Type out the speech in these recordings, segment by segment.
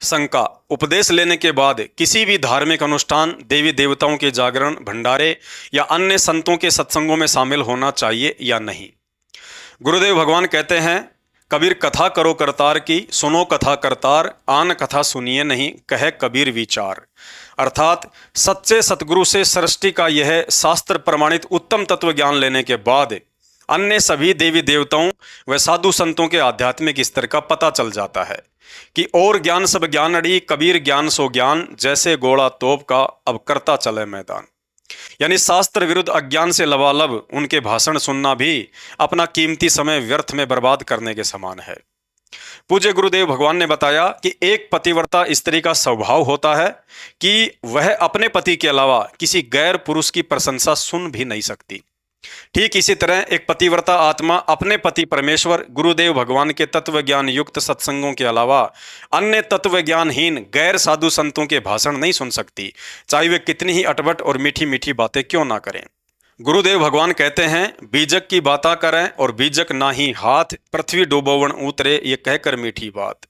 शंका। उपदेश लेने के बाद किसी भी धार्मिक अनुष्ठान, देवी देवताओं के जागरण, भंडारे या अन्य संतों के सत्संगों में शामिल होना चाहिए या नहीं। गुरुदेव भगवान कहते हैं, कबीर कथा करो करतार की, सुनो कथा करतार, आन कथा सुनिए नहीं, कहे कबीर विचार। अर्थात सच्चे सतगुरु से सृष्टि का यह शास्त्र प्रमाणित उत्तम तत्व ज्ञान लेने के बाद अन्य सभी देवी देवताओं व साधु संतों के आध्यात्मिक स्तर का पता चल जाता है कि और ज्ञान सब ज्ञान अड़ी, कबीर ज्ञान सो ज्ञान, जैसे गोला तोप का अब करता चले मैदान। यानी शास्त्र विरुद्ध अज्ञान से लबालब उनके भाषण सुनना भी अपना कीमती समय व्यर्थ में बर्बाद करने के समान है। पूज्य गुरुदेव भगवान ने बताया कि एक पतिव्रता स्त्री का स्वभाव होता है कि वह अपने पति के अलावा किसी गैर पुरुष की प्रशंसा सुन भी नहीं सकती। ठीक इसी तरह एक पतिव्रता आत्मा अपने पति परमेश्वर गुरुदेव भगवान के तत्व ज्ञान युक्त सत्संगों के अलावा अन्य तत्व ज्ञानहीन गैर साधु संतों के भाषण नहीं सुन सकती, चाहे वे कितनी ही अटपट और मीठी मीठी बातें क्यों ना करें। गुरुदेव भगवान कहते हैं, बीजक की बाता करें और बीजक ना ही हाथ, पृथ्वी डूबोवन उतरे, ये कहकर मीठी बात।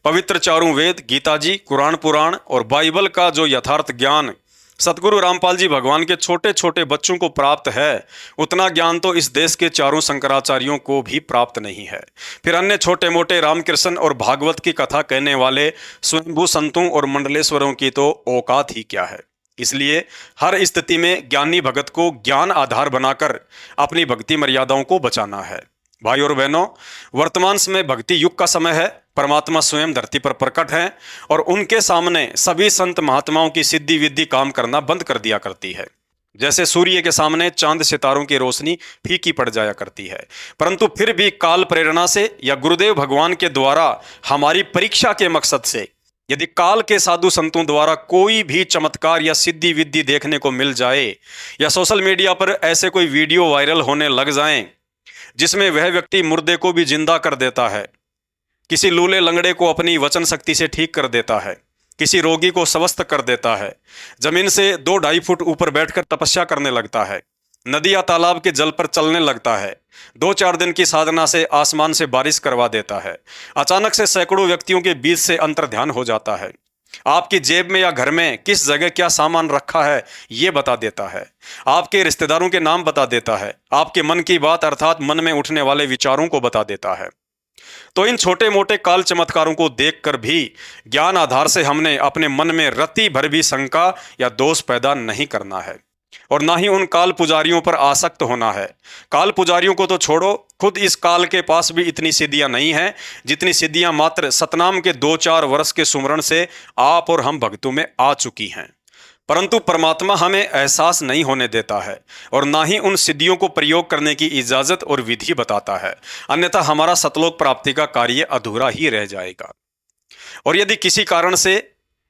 पवित्र चारों वेद, गीता जी, कुरान पुराण और बाइबल का जो यथार्थ ज्ञान सतगुरु रामपाल जी भगवान के छोटे छोटे बच्चों को प्राप्त है, उतना ज्ञान तो इस देश के चारों शंकराचार्यों को भी प्राप्त नहीं है। फिर अन्य छोटे मोटे रामकृष्ण और भागवत की कथा कहने वाले स्वयंभू संतों और मंडलेश्वरों की तो औकात ही क्या है। इसलिए हर स्थिति में ज्ञानी भगत को ज्ञान आधार बनाकर अपनी भक्ति मर्यादाओं को बचाना है। भाई और बहनों, वर्तमान समय भक्ति युग का समय है। परमात्मा स्वयं धरती पर प्रकट हैं और उनके सामने सभी संत महात्माओं की सिद्धि विद्धि काम करना बंद कर दिया करती है। जैसे सूर्य के सामने चांद सितारों की रोशनी फीकी पड़ जाया करती है, परंतु फिर भी काल प्रेरणा से या गुरुदेव भगवान के द्वारा हमारी परीक्षा के मकसद से यदि काल के साधु संतों द्वारा कोई भी चमत्कार या सिद्धि विद्धि देखने को मिल जाए या सोशल मीडिया पर ऐसे कोई वीडियो वायरल होने लग जाएं जिसमें वह व्यक्ति मुर्दे को भी जिंदा कर देता है, किसी लूले लंगड़े को अपनी वचन शक्ति से ठीक कर देता है, किसी रोगी को स्वस्थ कर देता है, जमीन से 2-2.5 फुट ऊपर बैठकर तपस्या करने लगता है, नदी या तालाब के जल पर चलने लगता है, 2-4 दिन की साधना से आसमान से बारिश करवा देता है, अचानक से सैकड़ों व्यक्तियों के बीच से अंतर्ध्यान हो जाता है, आपकी जेब में या घर में किस जगह क्या सामान रखा है ये बता देता है, आपके रिश्तेदारों के नाम बता देता है, आपके मन की बात अर्थात मन में उठने वाले विचारों को बता देता है। तो इन छोटे मोटे काल चमत्कारों को देखकर भी ज्ञान आधार से हमने अपने मन में रत्ती भर भी शंका या दोष पैदा नहीं करना है और ना ही उन काल पुजारियों पर आसक्त होना है। काल पुजारियों को तो छोड़ो, खुद इस काल के पास भी इतनी सिद्धियां नहीं हैं जितनी सिद्धियां मात्र सतनाम के 2-4 वर्ष के सुमरण से आप और हम भक्तों में आ चुकी हैं। परंतु परमात्मा हमें एहसास नहीं होने देता है और ना ही उन सिद्धियों को प्रयोग करने की इजाजत और विधि बताता है, अन्यथा हमारा सतलोक प्राप्ति का कार्य अधूरा ही रह जाएगा। और यदि किसी कारण से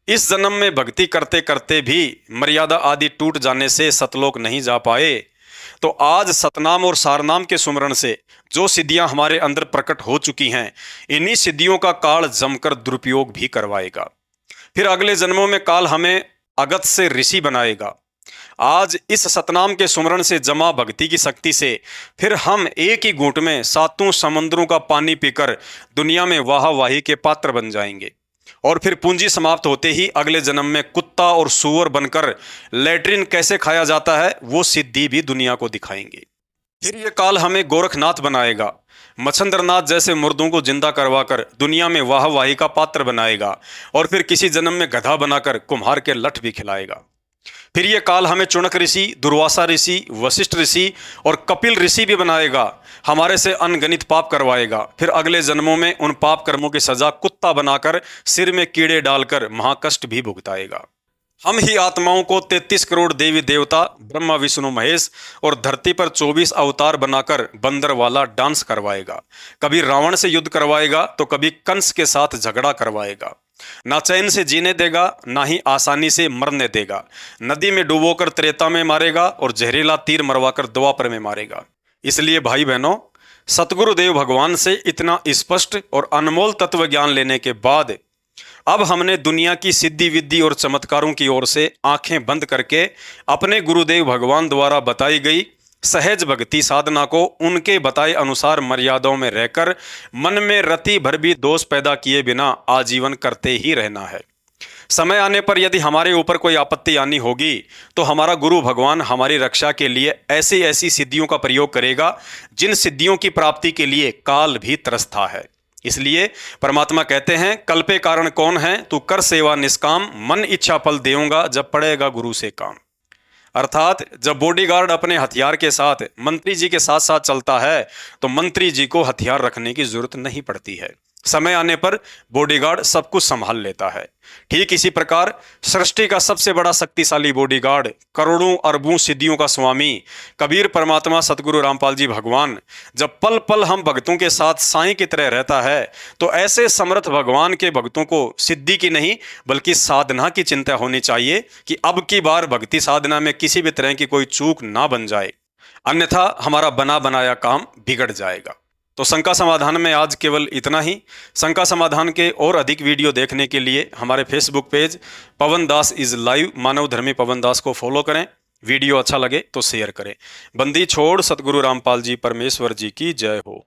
इस जन्म में भक्ति करते करते भी मर्यादा आदि टूट जाने से सतलोक नहीं जा पाए, तो आज सतनाम और सारनाम के सुमरण से जो सिद्धियां हमारे अंदर प्रकट हो चुकी हैं, इन्हीं सिद्धियों का काल जमकर दुरुपयोग भी करवाएगा। फिर अगले जन्मों में काल हमें अगत से ऋषि बनाएगा। आज इस सतनाम के सुमरण से जमा भक्ति की शक्ति से फिर हम एक ही घूंट में 7 समुद्रों का पानी पीकर दुनिया में वाहवाही के पात्र बन जाएंगे और फिर पूंजी समाप्त होते ही अगले जन्म में कुत्ता और सूअर बनकर लैट्रिन कैसे खाया जाता है वो सिद्धि भी दुनिया को दिखाएंगे। फिर ये काल हमें गोरखनाथ बनाएगा, मच्छंद्रनाथ जैसे मुर्दों को जिंदा करवाकर दुनिया में वाहवाही का पात्र बनाएगा और फिर किसी जन्म में गधा बनाकर कुम्हार के लठ भी खिलाएगा। फिर ये काल हमें चुनक ऋषि, दुर्वासा ऋषि, वशिष्ठ ऋषि और कपिल ऋषि भी बनाएगा, हमारे से अनगणित पाप करवाएगा। फिर अगले जन्मों में उन पाप कर्मों की सजा कुत्ता बनाकर सिर में कीड़े डालकर महाकष्ट भी भुगताएगा। हम ही आत्माओं को 33 करोड़ देवी देवता, ब्रह्मा विष्णु महेश और धरती पर 24 अवतार बनाकर बंदर वाला डांस करवाएगा। कभी रावण से युद्ध करवाएगा तो कभी कंस के साथ झगड़ा करवाएगा। ना चैन से जीने देगा, ना ही आसानी से मरने देगा। नदी में डुबोकर त्रेता में मारेगा और जहरीला तीर मरवाकर द्वापर में मारेगा। इसलिए भाई बहनों, सतगुरुदेव भगवान से इतना स्पष्ट और अनमोल तत्व ज्ञान लेने के बाद अब हमने दुनिया की सिद्धि विद्धि और चमत्कारों की ओर से आंखें बंद करके अपने गुरुदेव भगवान द्वारा बताई गई सहज भक्ति साधना को उनके बताए अनुसार मर्यादाओं में रहकर मन में रति भर भी दोष पैदा किए बिना आजीवन करते ही रहना है। समय आने पर यदि हमारे ऊपर कोई आपत्ति आनी होगी तो हमारा गुरु भगवान हमारी रक्षा के लिए ऐसी ऐसी सिद्धियों का प्रयोग करेगा जिन सिद्धियों की प्राप्ति के लिए काल भी तरसता है। इसलिए परमात्मा कहते हैं, कल्पे कारण कौन है, तू कर सेवा निष्काम, मन इच्छा फल देऊंगा जब पड़ेगा गुरु से काम। अर्थात जब बॉडीगार्ड अपने हथियार के साथ मंत्री जी के साथ साथ चलता है तो मंत्री जी को हथियार रखने की जरूरत नहीं पड़ती है। समय आने पर बॉडीगार्ड सब कुछ संभाल लेता है। ठीक इसी प्रकार सृष्टि का सबसे बड़ा शक्तिशाली बॉडीगार्ड, करोड़ों अरबों सिद्धियों का स्वामी कबीर परमात्मा सतगुरु रामपाल जी भगवान जब पल पल हम भक्तों के साथ साईं की तरह रहता है तो ऐसे समर्थ भगवान के भक्तों को सिद्धि की नहीं बल्कि साधना की चिंता होनी चाहिए कि अब की बार भक्ति साधना में किसी भी तरह की कोई चूक ना बन जाए, अन्यथा हमारा बना बनाया काम बिगड़ जाएगा। तो शंका समाधान में आज केवल इतना ही। शंका समाधान के और अधिक वीडियो देखने के लिए हमारे Facebook page Pawan Das is live Manav Dharmi Pawan दास को फॉलो करें। वीडियो अच्छा लगे तो शेयर करें। बंदी छोड़ सतगुरु रामपाल जी परमेश्वर जी की जय हो।